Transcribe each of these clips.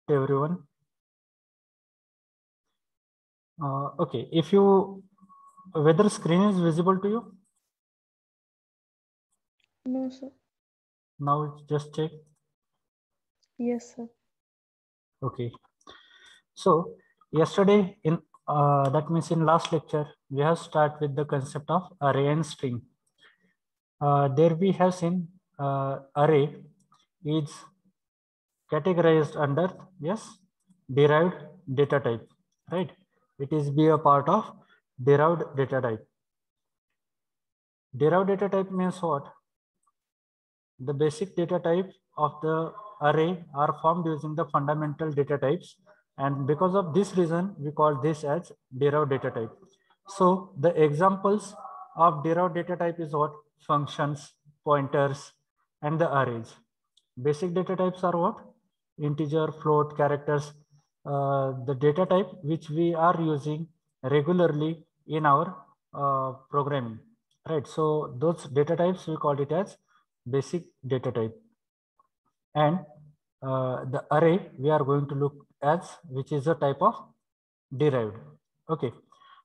to everyone. Okay, if you, whether screen is visible to you? No, sir. Now just check. Yes, sir. Okay. So yesterday in that means in last lecture we have started with the concept of array and string. There we have seen array is categorized under derived data type, right? It is be a part of derived data type. Derived data type means what? The basic data type of the array are formed using the fundamental data types, and because of this reason we call this as derived data type. So the examples of derived data type is what? Functions, pointers, and the arrays. Basic data types are what? Integer, float, characters. The data type which we are using regularly in our programming, right? So those data types we call it as basic data type. And the array we are going to look as, which is a type of derived. Okay,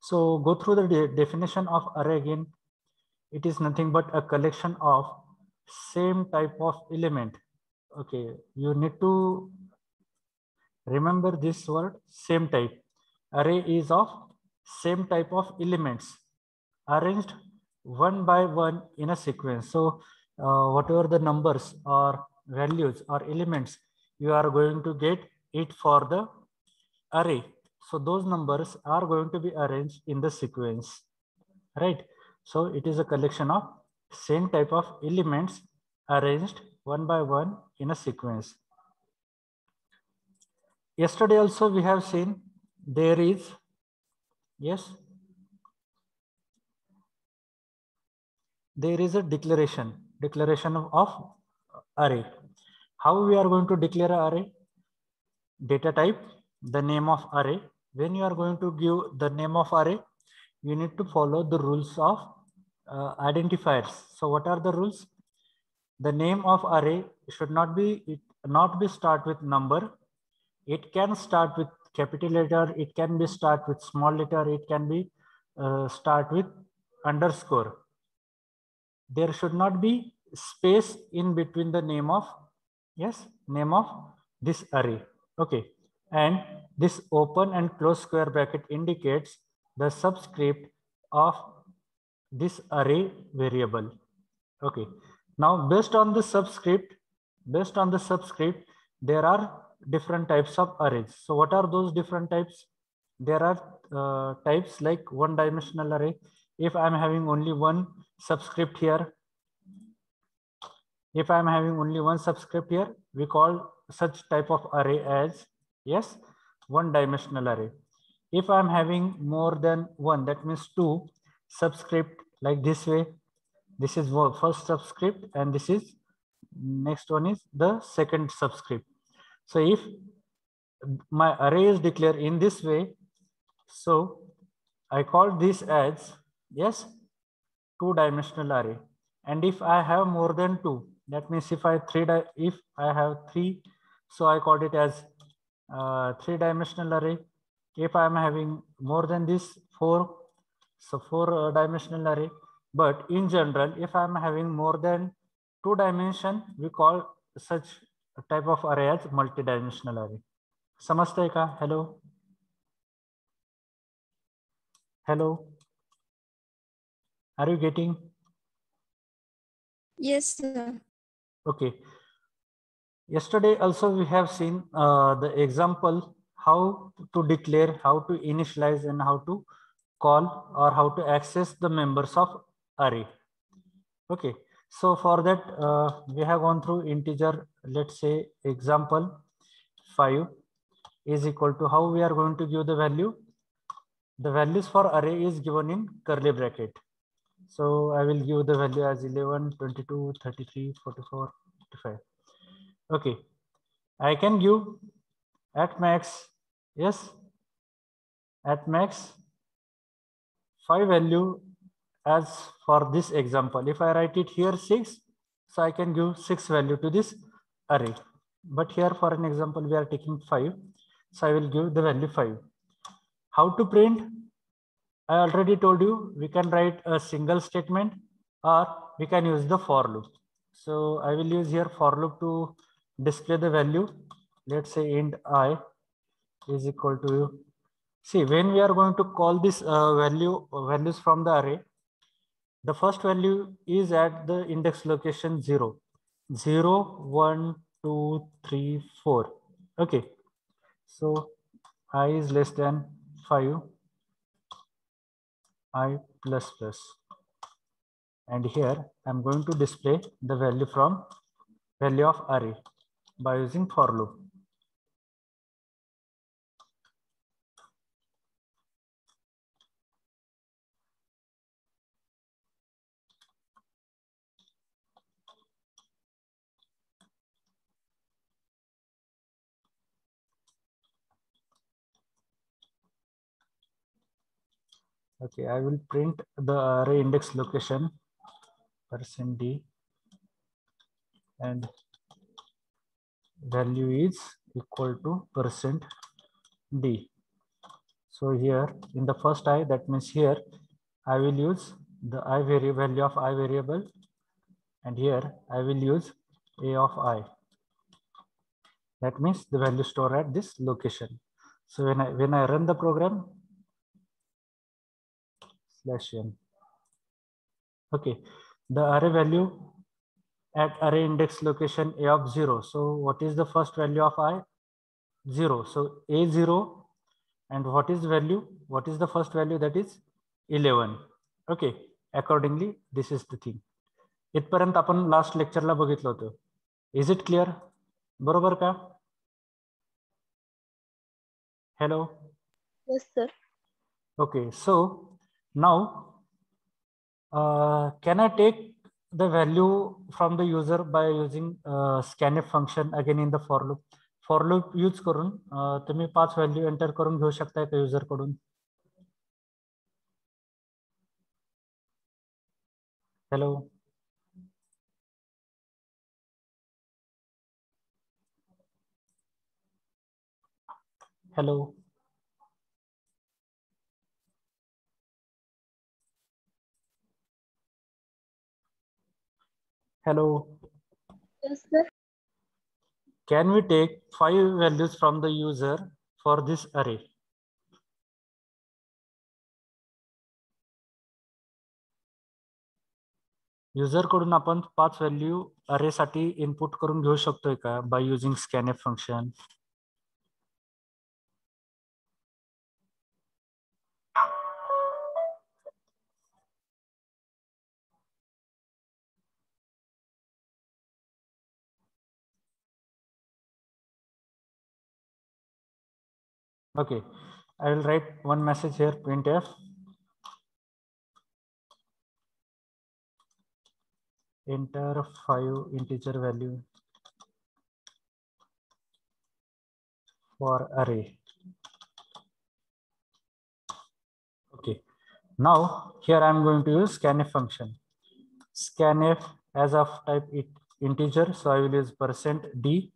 so go through the definition of array again. It is nothing but a collection of same type of element. Okay, you need to remember this word, same type. Array is of same type of elements arranged one by one in a sequence. So whatever the numbers or values or elements you are going to get it for the array. So those numbers are going to be arranged in the sequence, right? So it is a collection of same type of elements arranged one by one in a sequence. Yesterday also we have seen there is, there is a declaration of array. How we are going to declare an array? Data type, the name of array. When you are going to give the name of array, you need to follow the rules of identifiers. So what are the rules? The name of array should not be start with number. It can start with capital letter. It can be start with small letter. It can be start with underscore. There should not be space in between the name of this array. Okay, and this open and close square bracket indicates the subscript of this array variable. Okay, now based on the subscript, there are different types of arrays. So what are those different types? There are types like one dimensional array. If I'm having only one subscript here, we call such type of array as one dimensional array. If I'm having more than one, that means two subscript, like this way, this is first subscript and this is next one is the second subscript. So if my array is declared in this way, so I call this as two-dimensional array. And if I have more than two, that means if I have three, so I call it as three-dimensional array. If I am having more than this, four, so four-dimensional array. But in general, if I am having more than 2 dimension, we call such a type of array as multi-dimensional array. समझते हैं क्या? Hello. Are you getting? Yes, sir. Okay. Yesterday also we have seen the example how to declare, how to initialize, and how to call or how to access the members of array. Okay. So for that we have gone through integer. Let's say example 5 is equal to, how we are going to give the value. The values for array is given in curly bracket. So I will give the value as 11, 22, 33, 44, 55. Okay, I can give at max, at max 5 value as for this example. If I write it here 6, so I can give 6 value to this array. but here for an example we are taking 5, so I will give the value 5. How to print? I already told you we can write a single statement or we can use the for loop. So I will use here for loop to display the value. Let's say int I is equal to, see, when we are going to call this values from the array, the first value is at the index location 0, 1, 2, 3, 4. Okay, so I is less than 5, I plus plus. And here I'm going to display the value from value of array by using for loop. Okay, I will print the array index location %d and value is equal to %d. So here in the first I, that means here I will use the I value of I variable, and here I will use a of I. That means the value stored at this location. So when I run the program, /n. Okay, the array value at array index location a of 0. So what is the first value of I? 0. So a0, and what is the value? What is the first value? That is 11. Okay, accordingly this is the thing. इथपर्यंत आपण last लेक्चरला बघितलं होतं. Is it clear? बरोबर का? Hello. Yes, sir. Okay, so now can I take the value from the user by using scanf function again in the for loop? For loop use करून तुम्ही 5 value enter करून घेऊ शकताय का user कडून? Hello. Hello. Hello. Yes, sir. Can we take 5 values from the user for this array? User कडून आपण 5 value अरे साठी इनपुट करून घेऊ शकतोय का by using scanf function? Okay, I will write one message here, printf enter 5 integer value for array. Okay, now here I am going to use scanf function. Scanf as of type integer, so I will use %d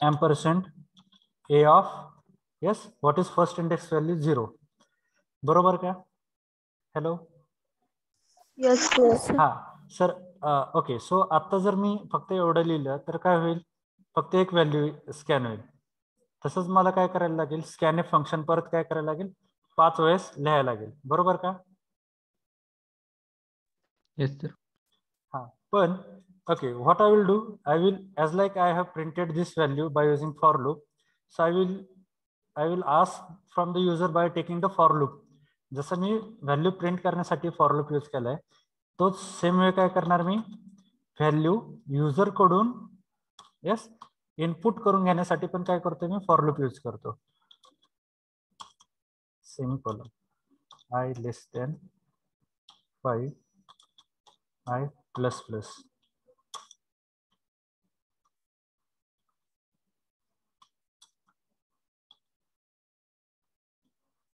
ampersand a of, yes, what is first index value? 0. बरोबर का? Hello. Yes, sir. हा sir. Okay, सो आता जर मी फक्त एवढं लिहिलं तर काय होईल? फक्त एक व्हॅल्यू स्कॅन होईल. तसंच मला काय करायला लागेल? स्कॅनएफ फंक्शन परत काय करायला लागेल? 5 वेळेस लिहायला लागेल. बरोबर का? Yes sir. हा, पण okay, what I will do, I will, as like I have printed this value by using for loop, so I will ask from the user by taking the for loop. जसं मी value print करण्यासाठी for loop use केलाय, तोच same way काय करणार मी value user कडून yes input करून घेण्यासाठी पण काय करतो मी फॉर लूप यूज करतो. Semicolon I less than 5 I plus plus.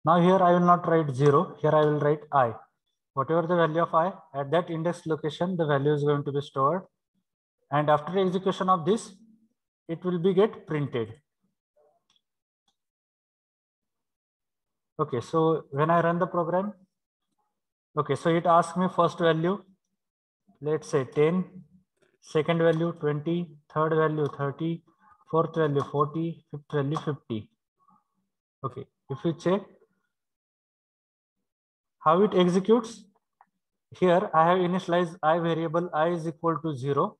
Now here I will not write 0, here I will write I. Whatever the value of I at that index location, the value is going to be stored and after execution of this, it will be get printed. Okay, so when I run the program, okay, so it asks me first value, let's say 10, second value 20, third value 30, fourth value 40, fifth value 50. Okay, if you check how it executes, here I have initialized I variable I is equal to 0.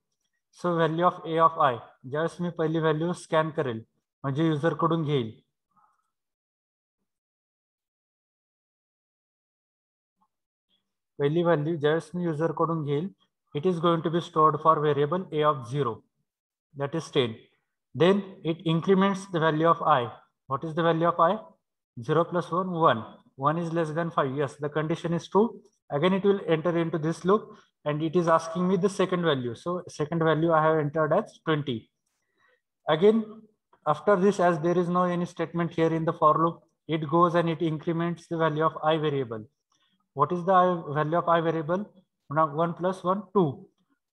So value of a of I, ज्यावेळेस मी पहिली value scan करेल म्हणजे user कडून घेईल, पहिली value ज्यावेळेस मी user कडून घेईल, it is going to be stored for variable a of 0, that is 10. Then it increments the value of I. What is the value of I? 0 plus 1, 1. 1 is less than 5. Yes, the condition is true. Again, it will enter into this loop and it is asking me the second value. So second value I have entered as 20. Again, after this, as there is no any statement here in the for loop, it goes and it increments the value of I variable. What is the value of I variable? Now 1 plus 1, 2.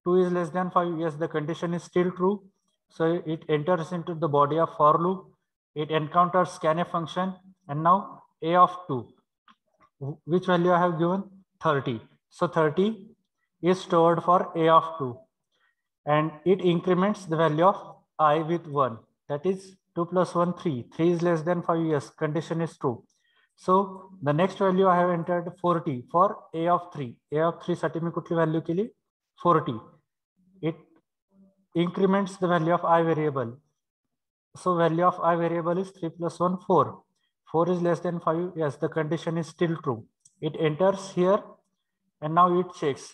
2 is less than 5. Yes, the condition is still true. So it enters into the body of for loop. It encounters scanf function and now a of 2. Which value I have given? 30. So 30 is stored for a of 2 and it increments the value of I with 1. That is 2 plus 1, 3. 3 is less than 5. Yes, condition is true. So the next value I have entered 40 for a of 3. A of 3 साठी मी कुठली value केली? 40. It increments the value of I variable. So value of I variable is 3 plus 1, 4. 4 is less than 5. Yes, the condition is still true. It enters here and now it checks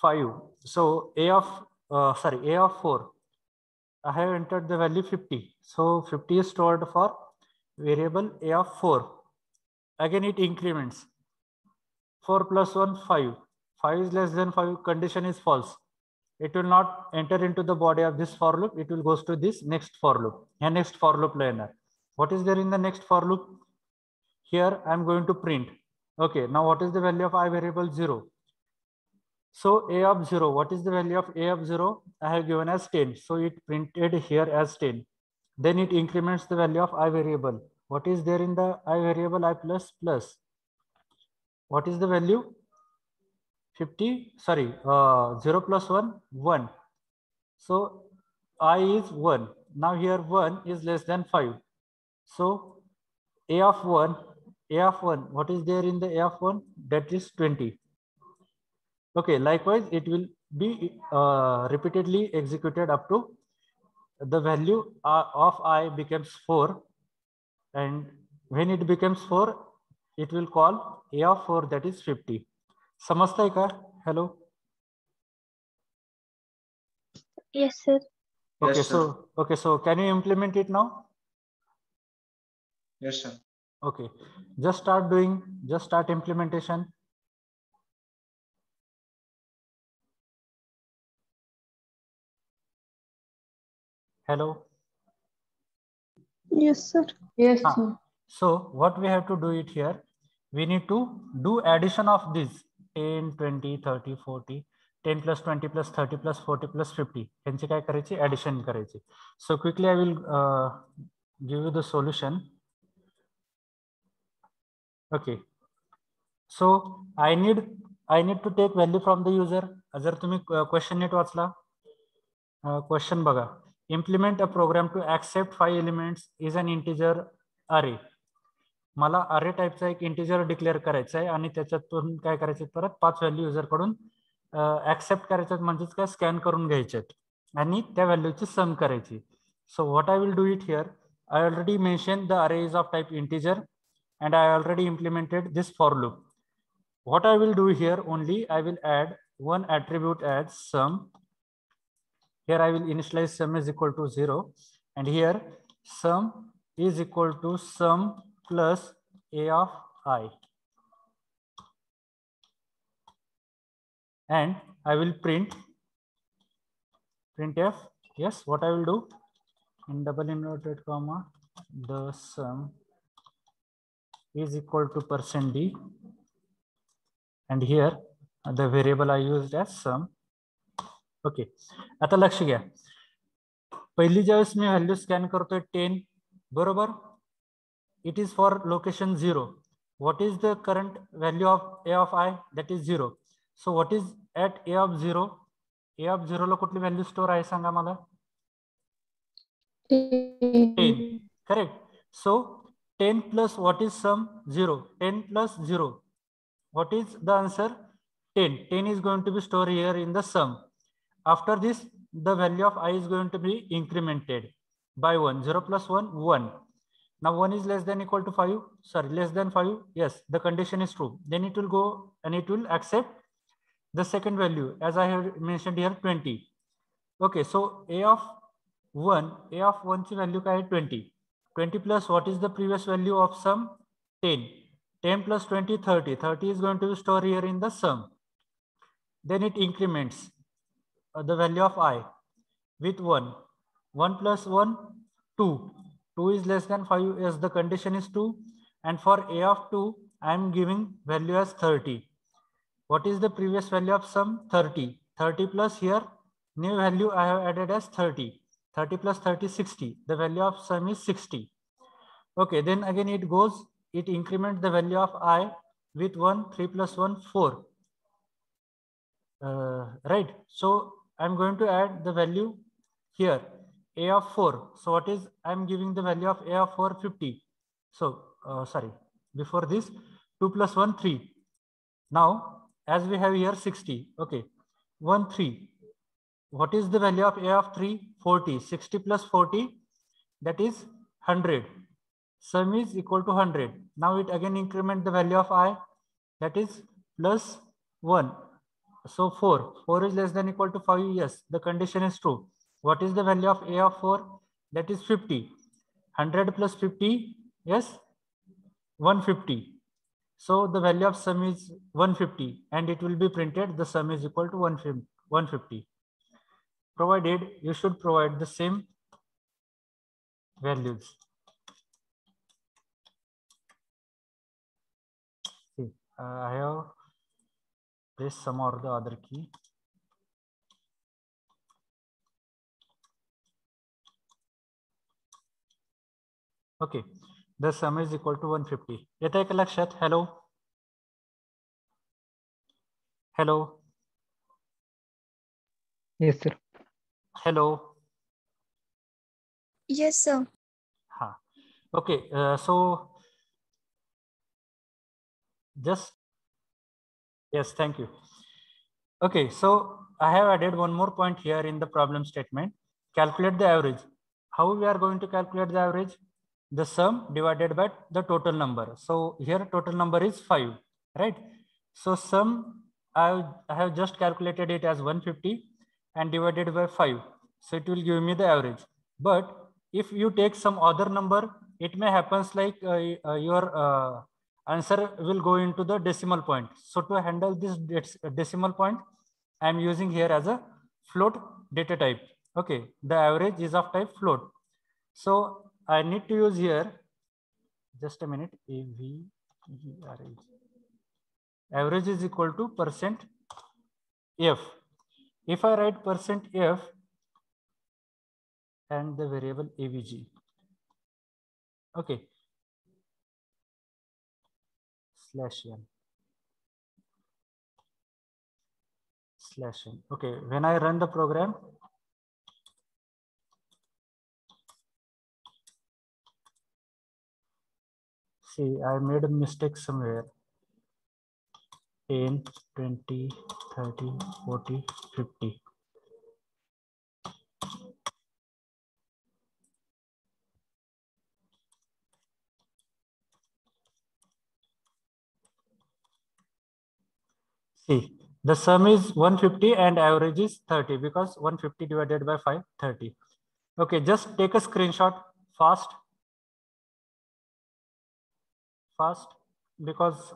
5. So a of 4. I have entered the value 50. So 50 is stored for variable a of 4. Again, it increments 4 plus 1, 5. 5 is less than 5. Condition is false. It will not enter into the body of this for loop. It will goes to this next for loop. And next for loop learner. What is there in the next for loop? Here I am going to print. Okay, now what is the value of I variable? 0. So a of 0, what is the value of a of 0? I have given as 10. So it printed here as 10. Then it increments the value of I variable. What is there in the I variable? I plus plus. What is the value? 50, sorry, 0 plus 1, 1. So I is 1. Now here 1 is less than 5. So a of 1, what is there in the a of 1? That is 20. Okay, likewise, it will be repeatedly executed up to the value of I becomes 4. And when it becomes 4, it will call a of 4, that is 50. समजताय का? Hello? Yes, sir. Okay, Yes, sir. so can you implement it now? Yes, sir. Okay, just start implementation. Hello? Yes, sir. Yes, sir. So what we have to do it here, we need to do addition of this 10, 20, 30, 40, 10 plus 20 plus 30 plus 40 plus 50. यांची काय करायची? Addition करायची. So quickly I will give you the solution. Okay. So I need to take value from the user. जर तुम्ही question NEET वाचला, question बघा. Implement a program to accept 5 elements is an integer array. मला अरे टाइपचा एक integer declare करायचा आहे आणि त्याच्यातून काय करायचे, परत 5 व्हॅल्यू युजर कडून ऍक्सेप्ट करायच्यात, म्हणजेच काय स्कॅन करून घ्यायच्यात आणि त्या व्हॅल्यूची सम करायची. So what I will do it here, I already mention the array is of type integer and I already implemented this for loop. What I will do here, only I will add one attribute as sum. Here I will initialize sum is equal to 0 and here sum is equal to sum plus a of I, and I will printf. Yes, what I will do, in double inverted comma, the sum is equal to %d, and here the variable I used as sum okay, आता लक्ष घ्या, पहिली ज्यावेळेस मी value scan करतोय 10 बरोबर, it is for location 0. What is the current value of a of I? That is 0. So what is at a of 0? a of 0 ला कुठली value store आहे सांगा मला? 10. Correct. So 10 plus what is sum? 0. 10 plus 0. What is the answer? 10. 10 is going to be stored here in the sum. After this, the value of I is going to be incremented by 1. 0 plus 1, 1. Now 1 is less than equal to 5. Sorry, less than 5. Yes, the condition is true. Then it will go and it will accept the second value, as I have mentioned here, 20. Okay, so a of 1 ची value काय आहे? 20. 20 plus what is the previous value of sum? 10. 10 plus 20, 30. 30 is going to be stored here in the sum. Then it increments the value of I with 1. 1 plus 1, 2. 2 is less than 5 as the condition is 2. And for a of 2, I am giving value as 30. What is the previous value of sum? 30. 30 plus here, new value I have added as 30. 30 plus 30, 60. The value of sum is 60. Okay, then again it goes, it increments the value of I with 1, 3 plus 1, 4. Right, so I'm going to add the value here, a of 4. So what is, I'm giving the value of a of 4, 50. So, sorry, before this, 2 plus 1, 3. Now, as we have here 60, okay, 1, 3. What is the value of a of 3? 40. 60 plus 40, that is 100. Sum is equal to 100. Now it again increment the value of I, that is plus 1. So 4. 4 is less than equal to 5. Yes, the condition is true. What is the value of a of 4? That is 50. 100 plus 50, yes, 150. So the value of sum is 150 and it will be printed the sum is equal to 150. Provided you should provide the same values. See, I have pressed some or the other key. Okay, the sum is equal to 150. येत आहे का लक्षात? Hello. Hello. Yes, sir. Hello. Yes, sir. Ha. Okay, so just, yes, thank you. Okay, so I have added one more point here in the problem statement. Calculate the average. How we are going to calculate the average? The sum divided by the total number. So here total number is 5, right? So sum, I have just calculated it as 150 and divided by 5. So it will give me the average. But if you take some other number, it may happens like your answer will go into the decimal point. So to handle this decimal point, I am using here as a float data type. Okay, the average is of type float. So I need to use here, just a minute, average is equal to %f. If I write %f and the variable avg, okay, /n. Okay, when I run the program, see, I made a mistake somewhere. 10, 20, 30, 40, 50. See, the sum is 150 and average is 30 because 150 divided by 5, 30. Okay, just take a screenshot fast, because